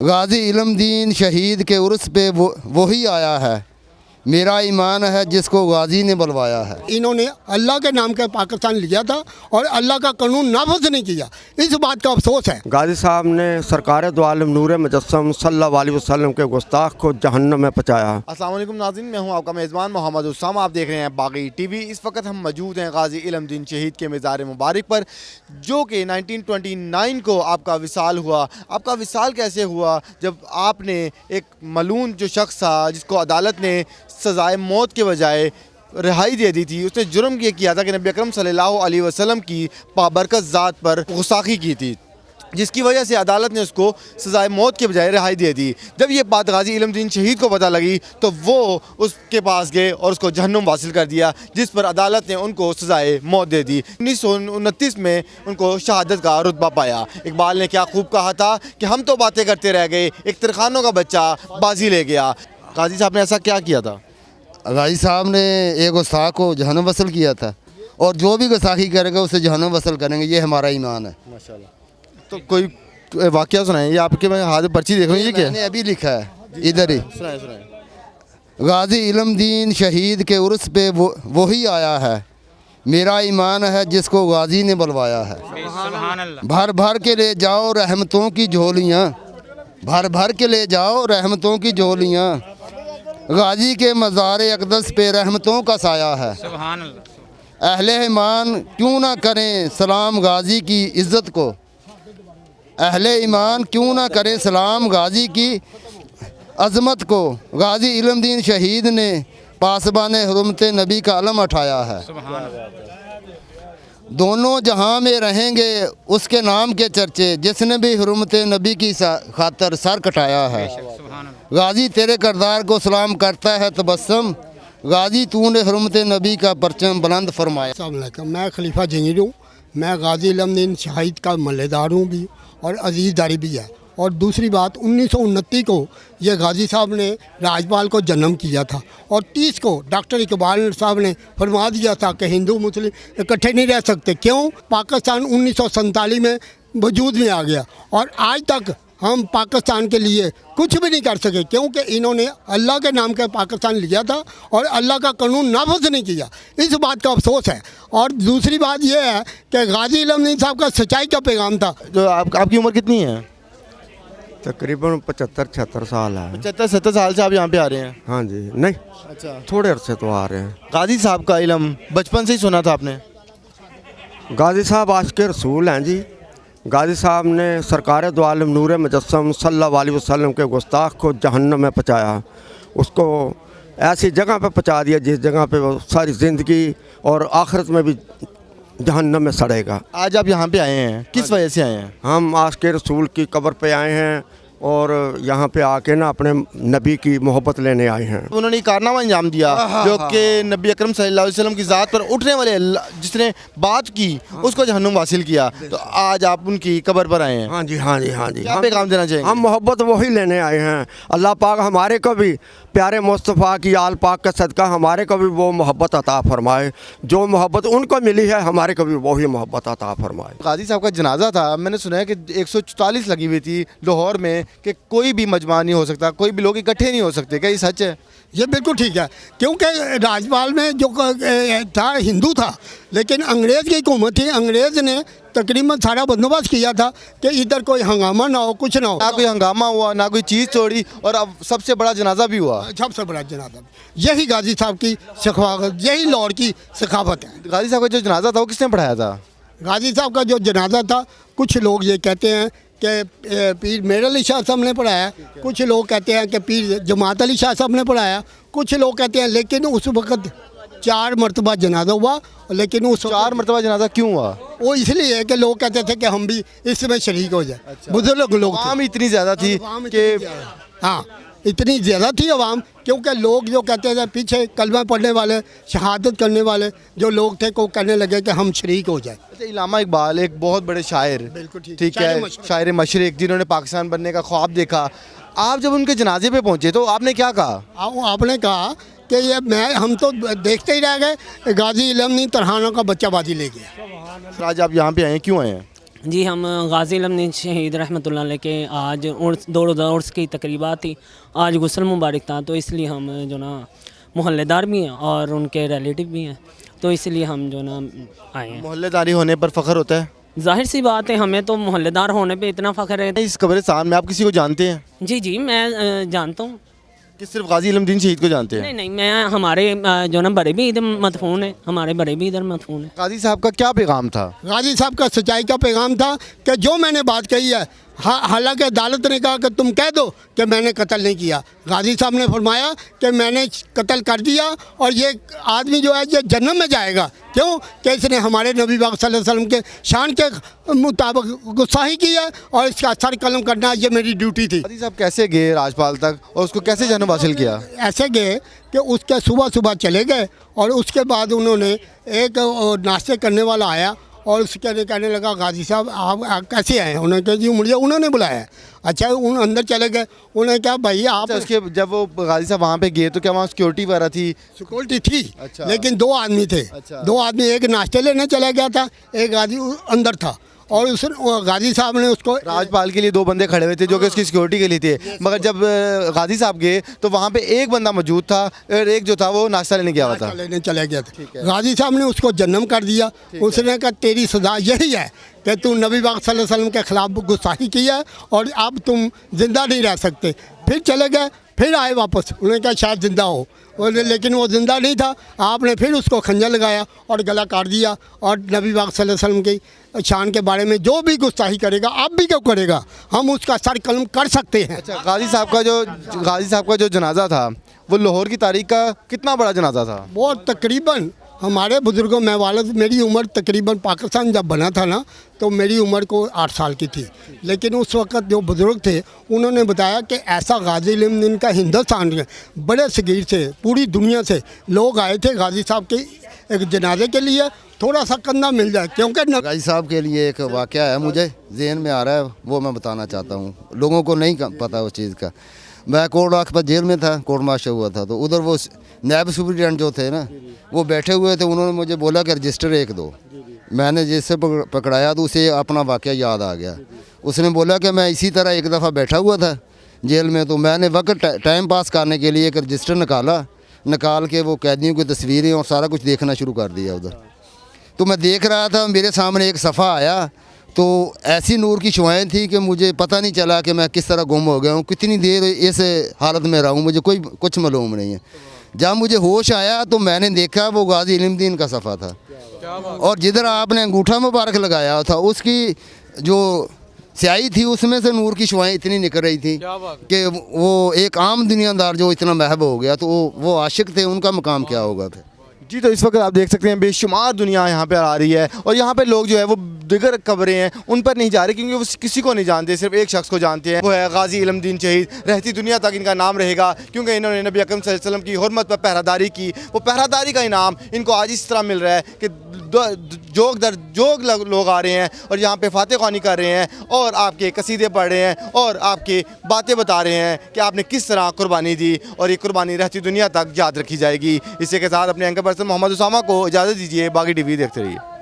गाजी इल्मदीन शहीद के उर्स पे वही आया है, मेरा ईमान है जिसको गाजी ने बुलवाया है। इन्होंने अल्लाह के नाम का पाकिस्तान लिया था और अल्लाह का कानून नाफज नहीं किया, इस बात का अफसोस है। गाजी साहब ने सरकार दो आलम नूर मुजस्सम सल्लल्लाहु अलैहि वसल्लम के गुस्ताख को जहन्नम में पहुंचाया। अस्सलाम वालेकुम नाज़रीन, मैं हूं आपका मेज़बान मोहम्मद उस्साम। आप देख रहे हैं बागी टीवी। इस वक्त हम मौजूद हैं गाजी इल्मदीन शहीद के मज़ार मुबारक पर, जो कि 1929 को आपका विसाल हुआ। आपका विसाल कैसे हुआ? जब आपने एक मलून जो शख्स था जिसको अदालत ने सज़ाए मौत के बजाय रिहाई दे दी थी, उसने जुर्म ये किया था कि नबी अकरम सल्लल्लाहु अलैहि वसल्लम की बाबरकत ज़ात पर गुस्ताखी की थी, जिसकी वजह से अदालत ने उसको सज़ाए मौत के बजाय रिहाई दे दी। जब ये बात गाजी इल्मदीन शहीद को पता लगी तो वो उसके पास गए और उसको जहन्नुम हासिल कर दिया, जिस पर अदालत ने उनको सज़ाए मौत दे दी। 1929 में उनको शहादत का रुतबा पाया। इकबाल ने क्या खूब कहा था कि हम तो बातें करते रह गए, एक तरखानों का बच्चा बाजी ले गया। गाजी साहब ने ऐसा क्या किया था? गाजी साहब ने एक गुस्ताख को जहन्नुम वसल किया था, और जो भी गुस्ताखी करेगा उसे जहन्नुम वसल करेंगे, ये हमारा ईमान है। माशाल्लाह। तो कोई वाक़या सुनाए, ये आपके मैं हाथ पर्ची देख रही है क्या? मैंने अभी लिखा है इधर ही। सुनाए। गाजी इल्मदीन शहीद के उर्स पे वही आया है, मेरा ईमान है जिसको गाजी ने बुलवाया है। भर भर के ले जाओ रहमतों की झोलियाँ, भर भर के ले जाओ रहमतों की झोलियाँ, गाजी के मज़ार अक़दस पे रहमतों का साया है। अहले ईमान क्यों ना करें सलाम गाजी की इज़्ज़त को, अहले ईमान क्यों ना करें सलाम गाजी की अज़मत को। गाजी इल्मदीन शहीद ने पासबान हुर्मत नबी का अलम उठाया है। दोनों जहां में रहेंगे उसके नाम के चर्चे, जिसने भी हुर्मत नबी की खातर सर कटाया है। गाजी तेरे करदार को सलाम करता है तबस्सुम, गाजी तूने हुर्मत नबी का परचम बुलंद फरमाया। अस्सलाम वालेकुम, मैं खलीफा जंगीर हूँ। मैं गाजी इल्मदीन शहीद का मल्लेदार हूँ भी और अजीज़दारी भी है। और दूसरी बात, 1929 को ये गाजी साहब ने राजपाल को जन्म किया था, और 30 को डॉक्टर इकबाल साहब ने फरमा दिया था कि हिंदू मुस्लिम इकट्ठे नहीं रह सकते। क्यों? पाकिस्तान 1947 में वजूद में आ गया और आज तक हम पाकिस्तान के लिए कुछ भी नहीं कर सके, क्योंकि इन्होंने अल्लाह के नाम का पाकिस्तान लिया था और अल्लाह का कानून नाफज नहीं किया, इस बात का अफसोस है। और दूसरी बात यह है कि गाजी इल्मदीन साहब का सच्चाई का पैगाम था। जो आपकी उम्र कितनी है? तकरीबन 75-76 साल है। 75-70 साल से आप यहाँ पे आ रहे हैं? हाँ जी, नहीं अच्छा। थोड़े अरसे तो आ रहे हैं। गाजी साहब का इल्म बचपन से ही सुना था आपने? गाजी साहब आशिक़ रसूल हैं जी। गाजी साहब ने सरकार दो आलम नूर मुजस्सम सल्लल्लाहु अलैहि वसल्लम के गुस्ताख को जहन्नम में पहुंचाया, उसको ऐसी जगह पे पहुंचा दिया जिस जगह पे वो सारी ज़िंदगी और आखिरत में भी जहन्नम में सड़ेगा। आज आप यहाँ पे आए हैं, किस वजह से आए हैं? हम आशिक़ रसूल की कब्र पे आए हैं और यहाँ पे आके ना अपने नबी की मोहब्बत लेने आए हैं। उन्होंने ये कारनामा अंजाम दिया जो कि नबी अकरम सल्लल्लाहु अलैहि वसल्लम की ज़ात पर उठने वाले जिसने बात की उसको जहन्नुम हासिल किया। तो आज आप उनकी कब्र पर आए हैं। हाँ जी, हाँ जी, हाँ जी। क्या पैगाम देना चाहेंगे? हम मोहब्बत वही लेने आए हैं। अल्लाह पाक हमारे को भी प्यारे मुस्तफ़ा की आल पाक का सदका हमारे को भी वो मोहब्बत अता फरमाए, जो मोहब्बत उनको मिली है हमारे को भी वही मोहब्बत अता फरमाए। गाजी साहब का जनाजा था, मैंने सुना है कि 144 लगी हुई थी लाहौर में कि कोई भी मजमा नहीं हो सकता, कोई भी लोग इकट्ठे नहीं हो सकते। क्या ये सच है? ये बिल्कुल ठीक है, क्योंकि राजपाल में जो था हिंदू था, लेकिन अंग्रेज़ की हुकूमत थी। अंग्रेज़ ने तकरीबन सारा बंदोबस्त किया था कि इधर कोई हंगामा ना हो, कुछ ना हो। ना कोई हंगामा हुआ, ना कोई चीज़ तोड़ी, और अब सबसे बड़ा जनाजा भी हुआ। सबसे बड़ा जनाजा यही गाजी साहब की सखावत, यही लाहौर की सखावत है। गाजी साहब का जो जनाजा था वो किसने पढ़ाया था? गाजी साहब का जो जनाजा था, कुछ लोग ये कहते हैं कि पीर मेर अली शाह साहब ने पढ़ाया, कुछ लोग कहते हैं कि पीर जमात अली शाह साहब ने पढ़ाया, कुछ लोग कहते हैं, लेकिन उस वक़्त 4 मरतबा जनाजा हुआ। लेकिन उस 4 मरतबा जनाजा क्यों हुआ? वो इसलिए कि लोग कहते थे कि हम भी इसमें शरीक हो जाए। बुजुर्ग लोग थे। आवाम इतनी ज़्यादा थी कि हाँ, इतनी ज़्यादा थी आवाम, क्योंकि लोग जो कहते थे पीछे कलमा पढ़ने वाले, शहादत करने वाले जो लोग थे को कहने लगे कि हम शरीक हो जाए। इल्लामा इकबाल एक बहुत बड़े शायर, बिल्कुल ठीक है, शायर मशरिक, जिन्होंने पाकिस्तान बनने का ख्वाब देखा। आप जब उनके जनाजे पे पहुंचे तो आपने क्या कहा? आपने कहा कि ये हम तो देखते ही रह गए, गाजी इल्मदीन तरहानों का बच्चा बाजी ले गया। आज आप यहाँ पे आए हैं, क्यों आए हैं? जी हम गाज़ी इल्मुद्दीन शहीद रहमतुल्लाह अलैह के आज दो रोज़ा उर्स की तकरीबा थी। आज गुस्ल मुबारक था, तो इसलिए हम जो ना मोहल्लेदार भी हैं और उनके रिलेटिव भी हैं, तो इसलिए हम जो ना आए हैं। मोहल्लेदारी होने पर फ़ख्र होता है? ज़ाहिर सी बात है, हमें तो मोहल्लेदार होने पे इतना फ़ख्र है। इस कब्रिस्तान में आप किसी को जानते हैं जी जी मैं जानता हूँ। कि सिर्फ गाजी इल्मुद्दीन शहीद को जानते हैं? नहीं नहीं, मैं हमारे जो ना बड़े भी इधर मदफून है, हमारे बड़े भी इधर मदफून है। गाजी साहब का क्या पैगाम था? गाजी साहब का सच्चाई का पैगाम था कि जो मैंने बात कही है, हालांकि अदालत ने कहा कि तुम कह दो कि मैंने कत्ल नहीं किया। गाजी साहब ने फरमाया कि मैंने कत्ल कर दिया और ये आदमी जो है ये जन्नत में जाएगा। क्यों? कि इसने हमारे नबी पाक सल्लल्लाहु अलैहि वसल्लम के शान के मुताबिक गुस्ताखी की है और इसका सर कलम करना ये मेरी ड्यूटी थी। गाजी साहब कैसे गए राजपाल तक और उसको कैसे जन्म हासिल किया? ऐसे गए कि उसके सुबह सुबह चले गए और उसके बाद उन्होंने एक नाश्ते करने वाला आया और उसके कहने लगा गाजी साहब आप कैसे आए? उन्होंने कहा जी मुझे उन्होंने बुलाया। अच्छा, उन अंदर चले गए। उन्होंने कहा भाई आप उसके जब वो गाजी साहब वहाँ पे गए तो क्या वहाँ सिक्योरिटी वगैरह थी? सिक्योरिटी थी। अच्छा। लेकिन दो आदमी थे। अच्छा। दो आदमी, एक नाश्ते लेने चला गया था, एक आदमी अंदर था और उस गाजी साहब ने उसको राजपाल के लिए दो बंदे खड़े हुए थे जो कि उसकी सिक्योरिटी के लिए थे, मगर जब गाजी साहब गए तो वहाँ पे एक बंदा मौजूद था और एक जो था वो नाश्ता लेने गया हुआ था। लेने चला गया था। गाजी साहब ने उसको जन्म कर दिया। उसने कहा तेरी सजा यही है कि तू नबी पाक सल्लल्लाहु अलैहि वसल्लम के खिलाफ गुस्ताखी की है और अब तुम जिंदा नहीं रह सकते। फिर चले गए, फिर आए वापस। उन्होंने कहा शायद ज़िंदा हो, लेकिन वो ज़िंदा नहीं था। आपने फिर उसको खंजर लगाया और गला काट दिया और नबी पाक सल्लल्लाहु अलैहि वसल्लम की शान के बारे में जो भी गुस्ताखी करेगा, आप भी क्यों करेगा, हम उसका सर कलम कर सकते हैं। अच्छा, गाजी साहब का जो जनाजा था वो लाहौर की तारीख का कितना बड़ा जनाजा था? वो तकरीबन हमारे बुज़ुर्गों में वालिद, मेरी उम्र तकरीबन पाकिस्तान जब बना था ना तो मेरी उम्र को 8 साल की थी। लेकिन उस वक़्त जो बुज़ुर्ग थे उन्होंने बताया कि ऐसा गाजी इल्मुद्दीन का हिंदुस्तान के बड़े सगीर से, पूरी दुनिया से लोग आए थे गाजी साहब के एक जनाजे के लिए, थोड़ा सा कंधा मिल जाए। क्योंकि गाजी साहब के लिए एक वाक़या है मुझे जहन में आ रहा है, वो मैं बताना चाहता हूँ। लोगों को नहीं पता उस चीज़ का। मैं कोर्ट पर जेल में था, कोर्ट मार्शल हुआ था, तो उधर वो नायब सुप्रीटेंडेंट जो थे ना वो बैठे हुए थे। उन्होंने मुझे बोला कि रजिस्टर एक दो। मैंने जिससे पकड़ाया तो उसे अपना वाक़या याद आ गया। उसने बोला कि मैं इसी तरह एक दफ़ा बैठा हुआ था जेल में, तो मैंने वक्त टाइम पास करने के लिए एक रजिस्टर निकाल के वो कैदियों की तस्वीरें और सारा कुछ देखना शुरू कर दिया उधर। तो मैं देख रहा था, मेरे सामने एक सफ़ा आया तो ऐसी नूर की शुआएँ थी कि मुझे पता नहीं चला कि मैं किस तरह गुम हो गया हूँ, कितनी देर इस हालत में रहा हूँ, मुझे कुछ मालूम नहीं है। जब मुझे होश आया तो मैंने देखा वो गाजी इल्मुद्दीन का सफ़ा था और जिधर आपने अंगूठा मुबारक लगाया था उसकी जो स्याही थी उसमें से नूर की शुआएँ इतनी निकल रही थी कि वो एक आम दुनियादार जो इतना महब हो गया तो वो आशिक थे, उनका मकाम क्या होगा था। जी, तो इस वक्त आप देख सकते हैं बेशुमार दुनिया यहाँ पे आ रही है और यहाँ पे लोग जो है वो दिगर कब्रें हैं उन पर नहीं जा रहे क्योंकि वो किसी को नहीं जानते, सिर्फ एक शख्स को जानते हैं, वो है गाजी इल्मुद्दीन शहीद। रहती दुनिया तक इनका नाम रहेगा क्योंकि इन्होंने नबी अकरम सल्लल्लाहु अलैहि वसल्लम की हुर्मत पर पहरादारी की। वो पहरादारी का इनाम इनको आज इस तरह मिल रहा है कि जोग दर जोग लोग आ रहे हैं और यहाँ पे फातह ख़्वानी कर रहे हैं और आपके कसीदे पढ़ रहे हैं और आपके बातें बता रहे हैं कि आपने किस तरह कुर्बानी दी और ये कुर्बानी रहती दुनिया तक याद रखी जाएगी। इसी के साथ अपने एंकर पर्सन मोहम्मद उसामा को इजाज़त दीजिए। बागी टीवी देखते रहिए।